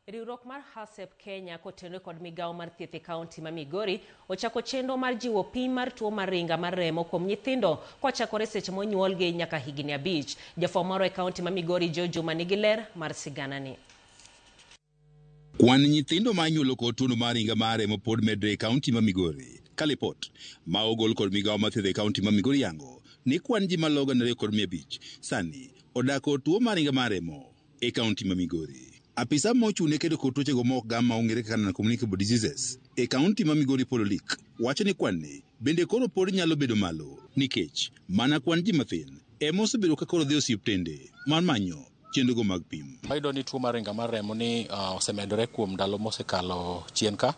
Riwruok mar HASEP Kenya kotenore kod migao mar thieth e kaunti ma Migori ochako chenro mar jiwo pim mar tuo maringa mar remo kuom nyithindo kochakore seche monyuolgi nyaka higni 5. Jafwambo moro e kaunti ma Migori Juma nigi ler mar sigana ni. Kwan nyithindo ma nyuolo kod tuo maringa mar remo pod medre e kaunti ma Migori. Kalipot ma ogol kod migao mar thieth e kaunti ma Migori yango ni kwan ji maloga 2,500 sani odak kod tuo maringa mar remo e kaunti ma Migori. Apisa mochune kedo kod tuoche go mok gam ma ong'ere kaka non-communicable diseases e kaunti ma Migori Pololik wacho ni kwan ni bende koro pod nyalo bedo malo nikech mana kwan ji mathin osebedo ka koro dhi osiptende mar manyo chenro go mag pim. Mayudo ni tuo maringa mar remo ni osemedore kuom ndalo mosekalo chien ka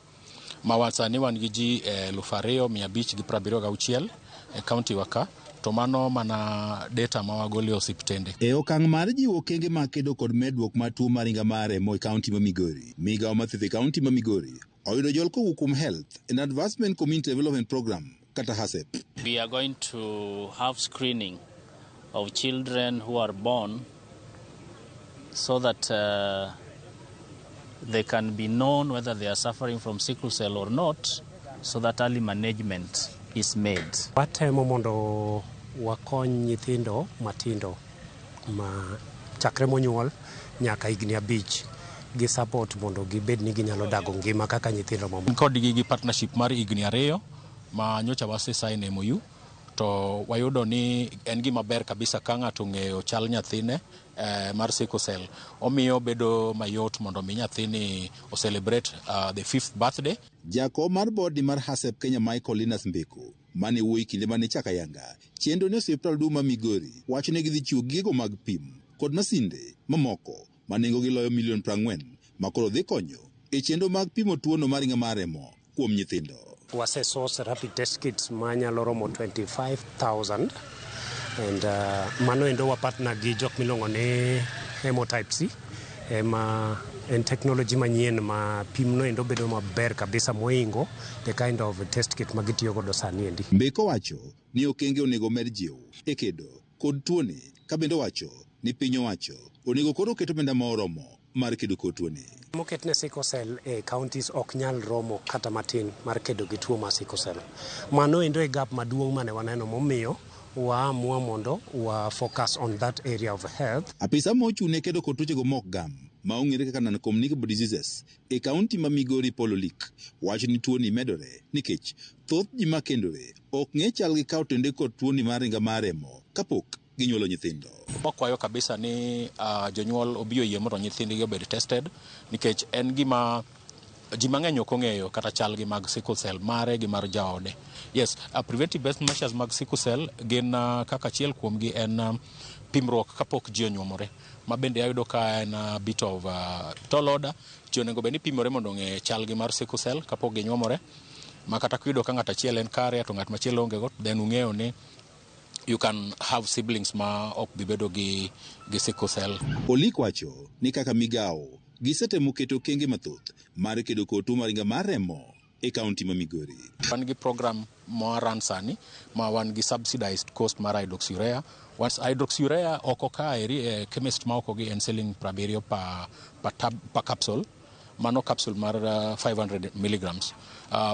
ma sani wan gi ji 2,576 e kaunti waka. To mano mana data ma wagolo e osiptende. E okang' mar jiwo okenge mag kedo kod medruok mar tuo maringa mar remo e kaunti ma Migori, migao mar thieth e kaunti ma Migori oyudo jol kowuok kuom Health and Advancement Community Development Program kata HASEP. We are going to have screening of children who are born so that they can be known whether they are suffering from sickle cell or not, so that early management is made. Watemo mondo wakony nyithindo matindo ma chakre monyuol nyaka higni 5 gi support mondo gibed ni ginyalo dago ngima kaka nyithindo mamoko. Kod gi partnership mar higni 2 ma nyocha wase sign MOU to wayudo ni en gima ber kabisa ka ng'ato ng'eyo chal nyathine mar sickle cell. Omiyo bedo mayot mondo mi nyathini o celebrate the 5th birthday. Jako mar bodi mar HASEP Kenya Michael Linus Mbeko mane wuoyi kinde mane chaka yanga chenro ne osiptal duma Migori wacho ne gidhi chiwo gigo mag pim kod masinde mamoko manengo giloyo $40,000,000 makoro dhi konyo e chenro mag pimo tuono maringa mar remo kuom nyithindo. Wase source rapid test kits manyalo romo 25,000 and mano endo wa partner gi jok milongo ne Hemotype C ma en technology manyien ma pimno endo bedo maber kabisa moingo the kind of test kit magitiyo godo sani endi. Mbeko wacho ni okenge onego med jiw e kedo kod tuoni ka bende wacho ni piny owacho onego koro keto omenda moromo mar kedo kod tuoni. Moket ne sickle cell e counties ok nyal romo kata matin mar kedo gi tuo mar sickle cell. Mano endo e gap maduong' mane waneno momiyo waamua mondo wa focus on that area of health. Apisa mochune kedo kod tuoche go mok gam ma ong'ere kaka non-communicable diseases e kaunti ma Migori Pololik wacho ni tuoni medore nikech thoth ji makendore ok ng'e chal gi kawo tende kod tuoni maringa mar remo kapok ginyuolo nyithindo. Wakwayo kabisa ni jonyuol obiyo yie mondo nyithindgi obed tested nikech en gima ji mang'eny ok ong'eyo kata chal gi mag sickle cell mare gi mar jaode. Yes, preventive best measures mag sickle cell gin kaka achiel kuom gi en pimruok kapok ji onyuomore, ma bende ayudo ka en bit of tall order. Ji onego bed ni pimore mondo ong'e chal gi mar sickle cell kapok ginyuomore, ma kata kuyudo ka ng'at achiel en kare to ng'at machielo onge go, then ung'eyo ni you can have siblings ma ok bibedo gi sickle cell. Olik wacho ni kaka migao gisetemo keto okenge mathoth mar kedo kod tuo maringa mar remo e kaunti ma Migori. Wan gi program moran sani ma wan gi subsidized cost mar hydroxyurea. Once hydroxyurea oko ka e chemist ma oko gi en selling 70 pa capsule, mano capsule mar 500 milligrams.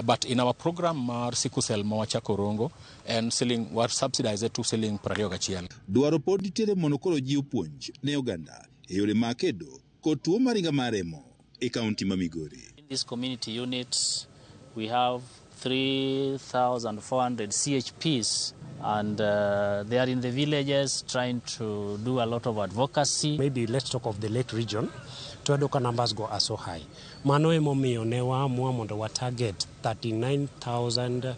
But in our program mar sickle cell ma wachako rongo en selling war subsidized to selling 21. Dwaro pod nitiere mondo koro jiw puonj ne oganda e yore mag kedo kod tuo maringa mar remo e kaunti ma Migori. In these community units we have 3,400 CHPs and they are in the villages trying to do a lot of advocacy. Maybe let's talk of the Lake region. Tuadoka numbers go are so high. Mano emomiyo ne waamua mondo wa target 39,000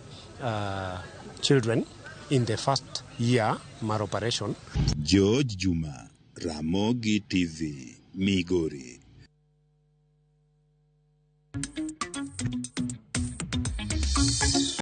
children in the first year mar operation. George Juma, Ramogi TV, Migori.